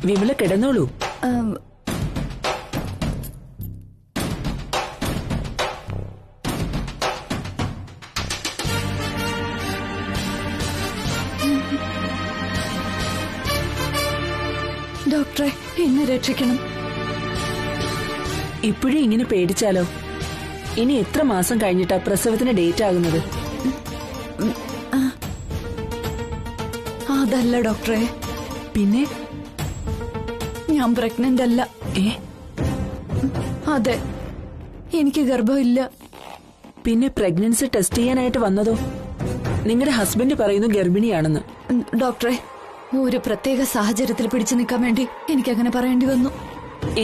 വിമല കിടന്നോളൂ. ഡോക്ടറെ, എന്നെ രക്ഷിക്കണം. ഇപ്പോഴും ഇങ്ങനെ പേടിച്ചാലോ? ഇനി എത്ര മാസം കഴിഞ്ഞിട്ടാ പ്രസവത്തിന് ഡേറ്റ് ആകുന്നത്? അതല്ല ഡോക്ടറെ. പിന്നെ? ഞാൻ പ്രഗ്നന്റ് അല്ല. അതെ, എനിക്ക് ഗർഭമില്ല. പിന്നെ പ്രഗ്നൻസി ടെസ്റ്റ് ചെയ്യാനായിട്ട് വന്നതോ? നിങ്ങളുടെ ഹസ്ബൻഡ് പറയുന്നു ഗർഭിണിയാണെന്ന്. ഡോക്ടറെ, ഒരു പ്രത്യേക സാഹചര്യത്തിൽ പിടിച്ചു നിൽക്കാൻ വേണ്ടി എനിക്കങ്ങനെ പറയേണ്ടി വന്നു.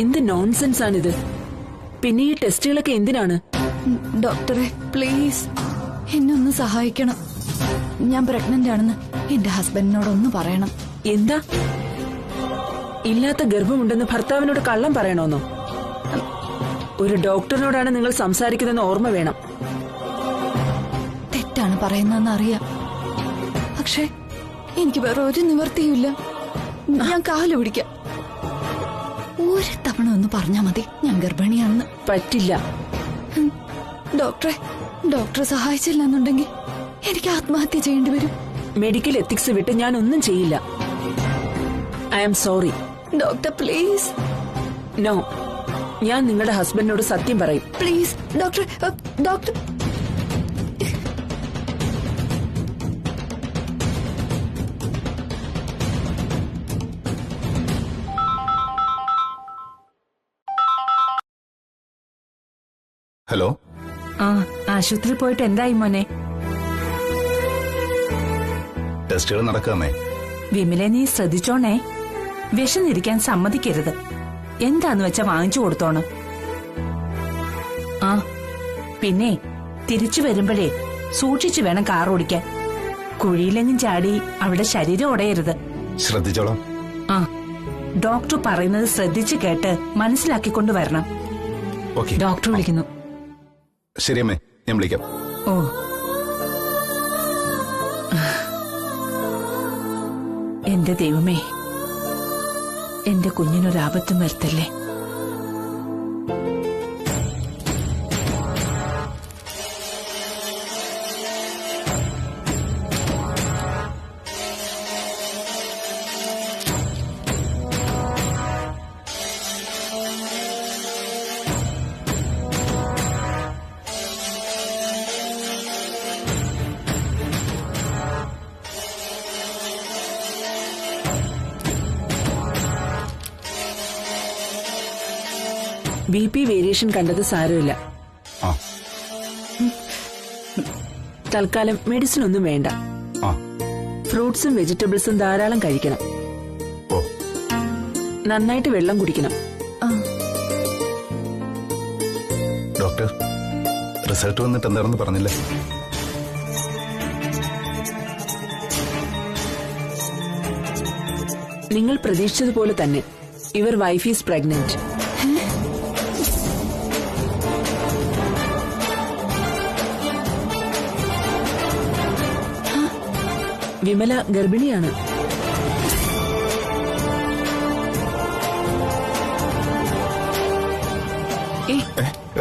എന്ത് നോൺസെൻസ് ആണിത്? പിന്നെ ഈ ടെസ്റ്റുകളൊക്കെ എന്തിനാണ്? ഡോക്ടറെ, പ്ലീസ് എന്നെ ഒന്ന് സഹായിക്കണം. ഞാൻ പ്രഗ്നന്റ് ആണെന്ന് എന്റെ ഹസ്ബൻഡിനോടൊന്ന് പറയണം. എന്താ? ഇല്ലാത്ത ഗർഭമുണ്ടെന്ന് ഭർത്താവിനോട് കള്ളം പറയണോന്നോ? ഒരു ഡോക്ടറിനോടാണ് നിങ്ങൾ സംസാരിക്കുന്നതെന്ന് ഓർമ്മ വേണം. തെറ്റാണ് പറയുന്നതെന്ന് അറിയാം, പക്ഷെ എനിക്ക് വേറെ ഒരു നിവർത്തിയുമില്ല. ഞാൻ കാല് പിടിക്കാം. ഒരു തവണ ഒന്ന് പറഞ്ഞാ മതി ഞാൻ ഗർഭിണിയാണെന്ന്. പറ്റില്ല ഡോക്ടറെ. ഡോക്ടർ സഹായിച്ചില്ല എന്നുണ്ടെങ്കിൽ എനിക്ക് ആത്മഹത്യ ചെയ്യേണ്ടി വരും. മെഡിക്കൽ എത്തിക്സ് വിട്ട് ഞാൻ ഒന്നും ചെയ്യില്ല. I am sorry. Doctor please. No, ഞാൻ നിങ്ങളുടെ ഹസ്ബൻഡിനോട് സത്യം പറയും. Please doctor. Doctor, hello. ആശുപത്രി പോയിട്ട് എന്തായി മോനെ? ടെസ്റ്റുകൾ നടക്കാമേ. വിമലെ, നീ ശ്രദ്ധിച്ചോണേ. വിശന്നിരിക്കാൻ സമ്മതിക്കരുത്. എന്താന്ന് വെച്ചാ വാങ്ങിച്ചു കൊടുത്തോണം. പിന്നെ തിരിച്ചു വരുമ്പോഴേ സൂക്ഷിച്ചു വേണം കാർ ഓടിക്കാൻ. കുഴിയിലെങ്ങും ചാടി അവിടെ ശരീരം ഉടയരുത്. ശ്രദ്ധിച്ചോളാം. ഡോക്ടർ പറയുന്നത് ശ്രദ്ധിച്ചു കേട്ട് മനസ്സിലാക്കിക്കൊണ്ട് വരണം. ഡോക്ടർ വിളിക്കുന്നു. ശരി അമ്മേ, ഞാൻ വിളിക്കാം. ഓ, എന്റെ ദൈവമേ, എന്റെ കുഞ്ഞിനൊരാപത്തും വരുത്തല്ലേ. BP വേരിയേഷൻ കണ്ടത് സാരമില്ല. തൽക്കാലം മെഡിസിൻ ഒന്നും വേണ്ട. ഫ്രൂട്ട്സും വെജിറ്റബിൾസും ധാരാളം കഴിക്കണം. നന്നായിട്ട് വെള്ളം കുടിക്കണം. ഡോക്ടർ, റിസൾട്ട് വന്നിട്ട് എന്താണെന്ന് പറഞ്ഞില്ല. നിങ്ങൾ പ്രതീക്ഷിച്ചതുപോലെ തന്നെ your wife is pregnant. Vimala ഗർഭിണിയാണ്.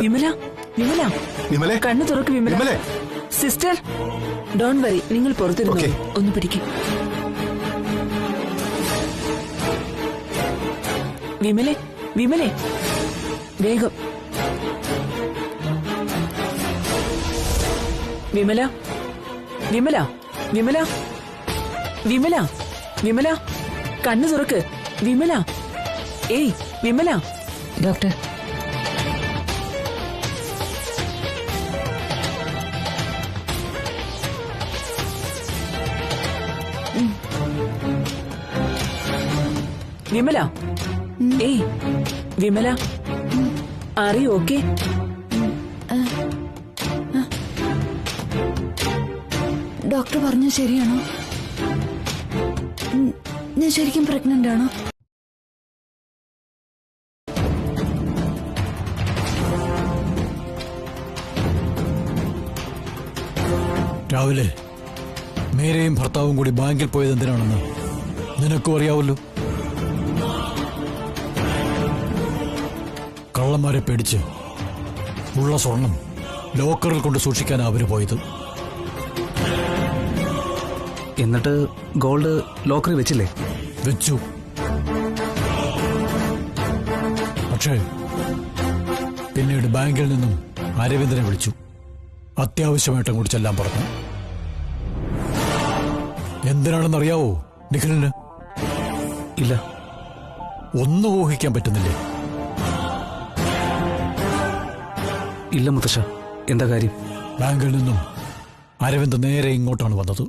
വിമല, വിമല, വിമലെ, കണ്ണു തുറക്ക് വിമല. സിസ്റ്റർ, ഡോണ്ട് വറി, നിങ്ങൾ പുറത്തിരുന്നു. ഒന്ന് പിടിക്കും. വിമലെ, വിമലെ, വേഗം. വിമല, വിമല, വിമല, വിമല, വിമല, കണ്ണു തുറക്ക് വിമല. ഏയ് വിമല. ഡോക്ടർ, വിമല. ഏയ് Vimala, are you okay? Doctor പറഞ്ഞ ശരിയാണോ? ഞാൻ ശരിക്കും പ്രഗ്നന്റ് ആണോ? രാവിലെ മേരയും ഭർത്താവും കൂടി ബാങ്കിൽ പോയത് എന്തിനാണെന്ന് നിനക്കും അറിയാവല്ലോ. കള്ളന്മാരെ പേടിച്ച് ഉള്ള സ്വർണം ലോക്കറിൽ കൊണ്ട് സൂക്ഷിക്കാൻ അവര് പോയത്. എന്നിട്ട് ഗോൾഡ് ലോക്കറി വെച്ചില്ലേ? വെച്ചു. പക്ഷേ പിന്നീട് ബാങ്കിൽ നിന്നും അരവിന്ദനെ വിളിച്ചു. അത്യാവശ്യമായിട്ട് അങ്ങോട്ട് ചെല്ലാൻ പറഞ്ഞു. എന്തിനാണെന്നറിയാവോ നിഖിലിന്? ഇല്ല. ഒന്നും ഊഹിക്കാൻ പറ്റുന്നില്ലേ? ഇല്ല മുത്തശ്ശ, എന്താ കാര്യം? ബാങ്കിൽ നിന്നും അരവിന്ദ് നേരെ ഇങ്ങോട്ടാണ് വന്നത്.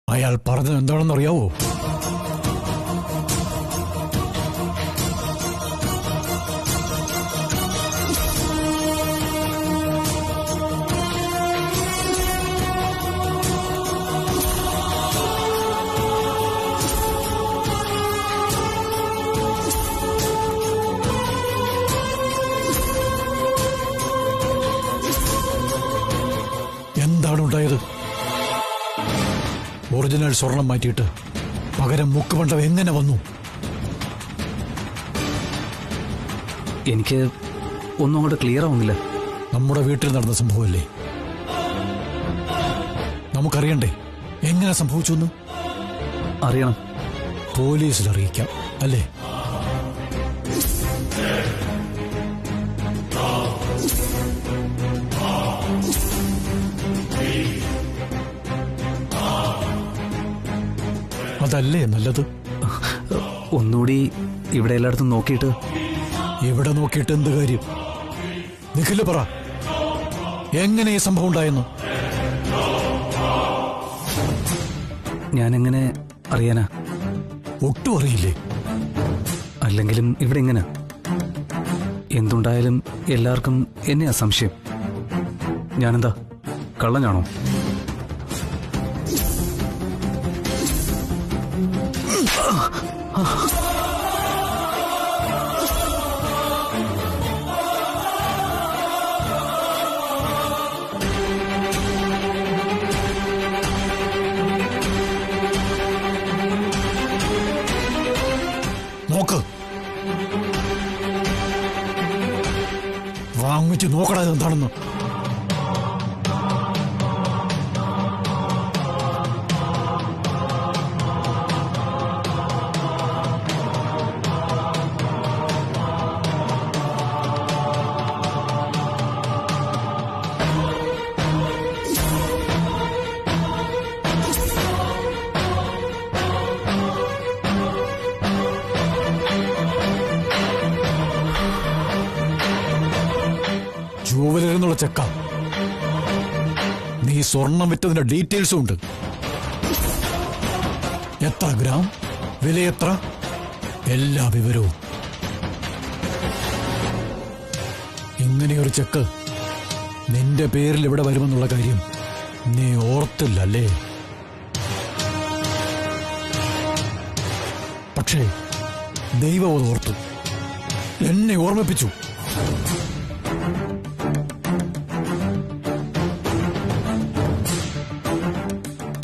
അയാൾ പറഞ്ഞത് എന്താണെന്നറിയാവോ? എന്താണ് ഉണ്ടായത്? ഒറിജിനൽ സ്വർണം മാറ്റിയിട്ട് പകരം മുക്കുപണ്ടം എങ്ങനെ വന്നു? എനിക്ക് ഒന്നും അങ്ങോട്ട് ക്ലിയർ ആവുന്നില്ല. നമ്മുടെ വീട്ടിൽ നടന്ന സംഭവമല്ലേ? നമുക്കറിയണ്ടേ എങ്ങനെ സംഭവിച്ചു എന്ന്? അറിയണം. പോലീസിൽ അറിയിക്കാം അല്ലേ? അതല്ലേ നല്ലത്? ഒന്നുകൂടി ഇവിടെ എല്ലായിടത്തും നോക്കിയിട്ട്. ഇവിടെ നോക്കിയിട്ട് എന്ത് കാര്യം? നിഖില് പറ, എങ്ങനെ ഈ സംഭവം ഉണ്ടായെന്ന്? ഞാനെങ്ങനെ അറിയാനാ? ഒട്ടും അറിയില്ലേ? അല്ലെങ്കിലും ഇവിടെ എങ്ങനെ? എന്തുണ്ടായാലും എല്ലാവർക്കും എന്നെയാ സംശയം. ഞാനെന്താ കള്ളനാണോ? നോക്ക്, വാങ്ങിച്ച് നോക്കടാ എന്താണെന്ന്. ജൂവലറി എന്നുള്ള ചെക്ക. നീ സ്വർണം വിറ്റതിന്റെ ഡീറ്റെയിൽസും ഉണ്ട്. എത്ര ഗ്രാം, വില എത്ര, എല്ലാ വിവരവും. ഇങ്ങനെയൊരു ചെക്ക് നിന്റെ പേരിൽ ഇവിടെ വരുമെന്നുള്ള കാര്യം നീ ഓർത്തില്ലല്ലേ? പക്ഷേ ദൈവം അത് ഓർത്തു, എന്നെ ഓർമ്മിപ്പിച്ചു.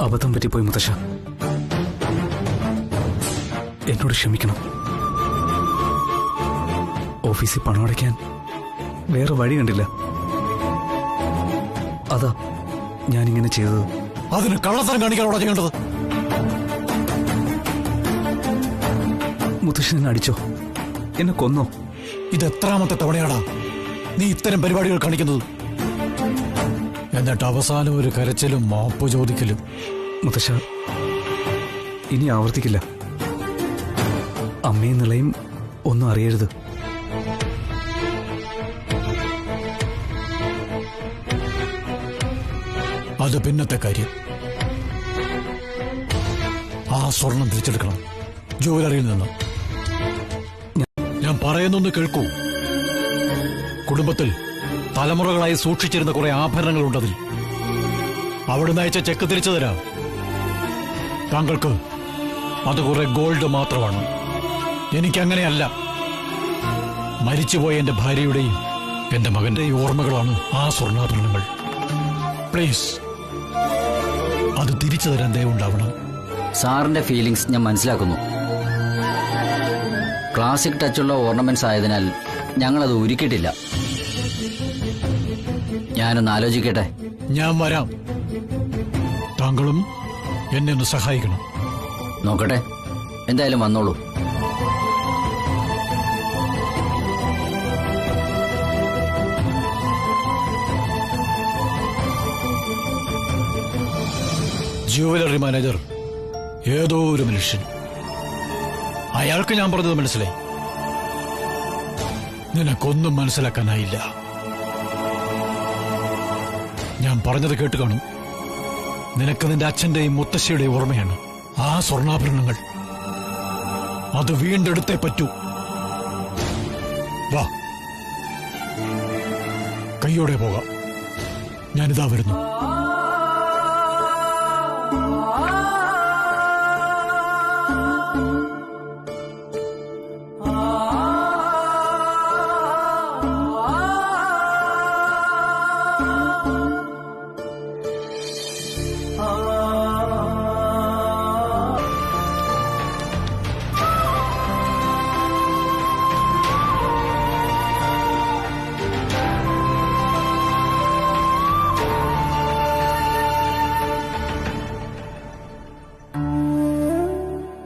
അബദ്ധം പറ്റിപ്പോയി മുത്തശ്ശ, എന്നോട് ക്ഷമിക്കണം. ഓഫീസിൽ പണം അടയ്ക്കാൻ വേറെ വഴി കണ്ടില്ല. അതാ ഞാനിങ്ങനെ ചെയ്തത്. അതിന് കള്ളത്തരം കാണിക്കാനോടാ ചെയ്യേണ്ടത്. മുത്തശ്ശൻ എന്നെ അടിച്ചോ? എന്നെ കൊന്നോ? ഇത് എത്രാമത്തെ തവണയാടാ നീ ഇത്തരം പരിപാടികൾ കാണിക്കുന്നത്? എന്നിട്ട് അവസാനം ഒരു കരച്ചിലും മാപ്പ് ചോദിക്കലും. മുത്തശ്ശ, ഇനി ആവർത്തിക്കില്ല. അമ്മയും നിളയും ഒന്നും അറിയരുത്. അത് പിന്നത്തെ കാര്യം. ആ സ്വർണം തിരിച്ചെടുക്കണം ജുവലറിയിൽ നിന്ന്. ഞാൻ പറയുന്നൊന്ന് കേൾക്കൂ. കുടുംബത്തിൽ തലമുറകളായി സൂക്ഷിച്ചിരുന്ന കുറെ ആഭരണങ്ങളുണ്ടതിൽ. അവിടുന്ന് അയച്ച ചെക്ക് തിരിച്ചു തരാം. താങ്കൾക്ക് അത് കുറെ ഗോൾഡ് മാത്രമാണ്. എനിക്കങ്ങനെയല്ല. മരിച്ചുപോയ എന്റെ ഭാര്യയുടെയും എന്റെ മകന്റെയും ഓർമ്മകളാണ് ആ സ്വർണ്ണാഭരണങ്ങൾ. പ്ലീസ് അത് തിരിച്ചു തരാൻ ദയവുണ്ടാവണം. സാറിന്റെ ഫീലിംഗ്സ് ഞാൻ മനസ്സിലാക്കുന്നു. ക്ലാസിക് ടച്ചുള്ള ഓർണമെന്റ്സ് ആയതിനാൽ ഞങ്ങളത് ഒരുക്കിയിട്ടില്ല. ഞാനൊന്ന് ആലോചിക്കട്ടെ. ഞാൻ വരാം. താങ്കളും എന്നെ ഒന്ന് സഹായിക്കണം. നോക്കട്ടെ, എന്തായാലും വന്നോളൂ. ജുവലറി മാനേജർ ഏതോ ഒരു മനുഷ്യൻ. അയാൾക്ക് ഞാൻ പറഞ്ഞത് മനസ്സിലായി. നിനക്കൊന്നും മനസ്സിലാക്കാനായില്ല. ഞാൻ പറഞ്ഞത് കേട്ട് കാണും. നിനക്ക് നിന്റെ അച്ഛന്റെയും മുത്തശ്ശിയുടെയും ഓർമ്മയാണ് ആ സ്വർണ്ണാഭരണങ്ങൾ. അത് വീണ്ടെടുത്തേ പറ്റൂ. വാ, കൈയോടെ പോകാം. ഞാനിതാ വരുന്നു.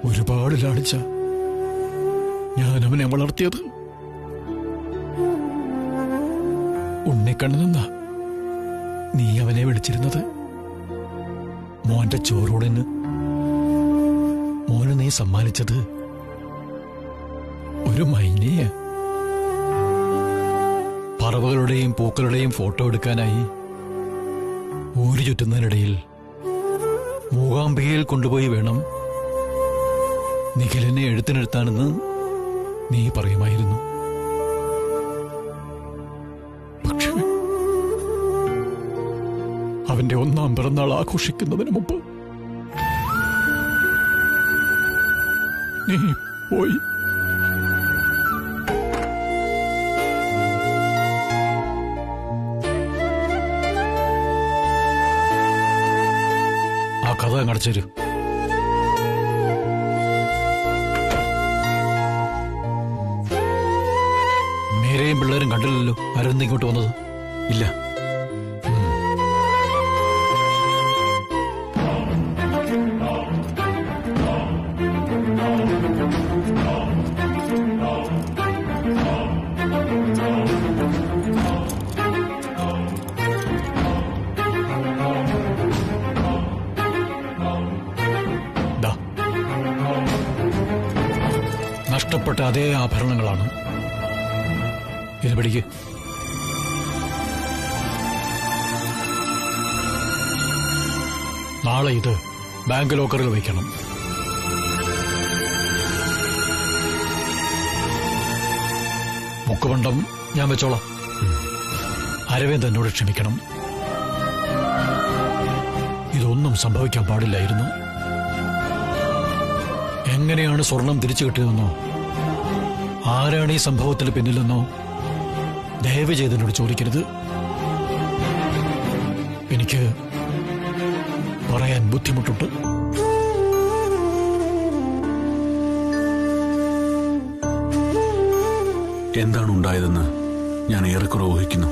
ഒരുപാട് ലാളിച്ച ഞാൻ അവനെ വളർത്തിയത്. ഉണ്ണിക്കണ്ണെന്ന നീ അവനെ വിളിച്ചിരുന്നത്. മോന്റെ ചോറൂടിന് മോന് നീ സമ്മാനിച്ചത് ഒരു മൈനയെ. പറവകളുടെയും പൂക്കളുടെയും ഫോട്ടോ എടുക്കാനായി ഊരു ചുറ്റുന്നതിനിടയിൽ മൂകാംബികയിൽ കൊണ്ടുപോയി വേണം നിഖിലിനെ എഴുത്തിനെടുത്താണെന്ന് നീ പറയുമായിരുന്നു. പക്ഷേ അവന്റെ 1ാം പിറന്നാൾ ആഘോഷിക്കുന്നതിന് മുമ്പ് നീ പോയി. ആ കഥ അടച്ചേരും. മേരെയും പിള്ളേരും കണ്ടില്ലല്ലോ. ആരെന്ത് ഇങ്ങോട്ട് വന്നത്? ഇല്ല. നഷ്ടപ്പെട്ട അതേ ആഭരണങ്ങളാണ്. ഇത് പിടിക്ക്. നാളെ ഇത് ബാങ്ക് ലോക്കറിൽ വയ്ക്കണം. മുക്കുപണ്ടം ഞാൻ വെച്ചോളാം. അരവിന്ദ് എന്നോട് ക്ഷമിക്കണം. ഇതൊന്നും സംഭവിക്കാൻ പാടില്ലായിരുന്നു. എങ്ങനെയാണ് സ്വർണം തിരിച്ചു കിട്ടിയതെന്നോ ആരാണ് ഈ സംഭവത്തിന് പിന്നിലെന്നോ ദയവ് ചെയ്തതിനോട് ചോദിക്കരുത്. എനിക്ക് പറയാൻ ബുദ്ധിമുട്ടുണ്ട്. എന്താണ് ഉണ്ടായതെന്ന് ഞാൻ ഏറെക്കുറെ ഊഹിക്കുന്നു.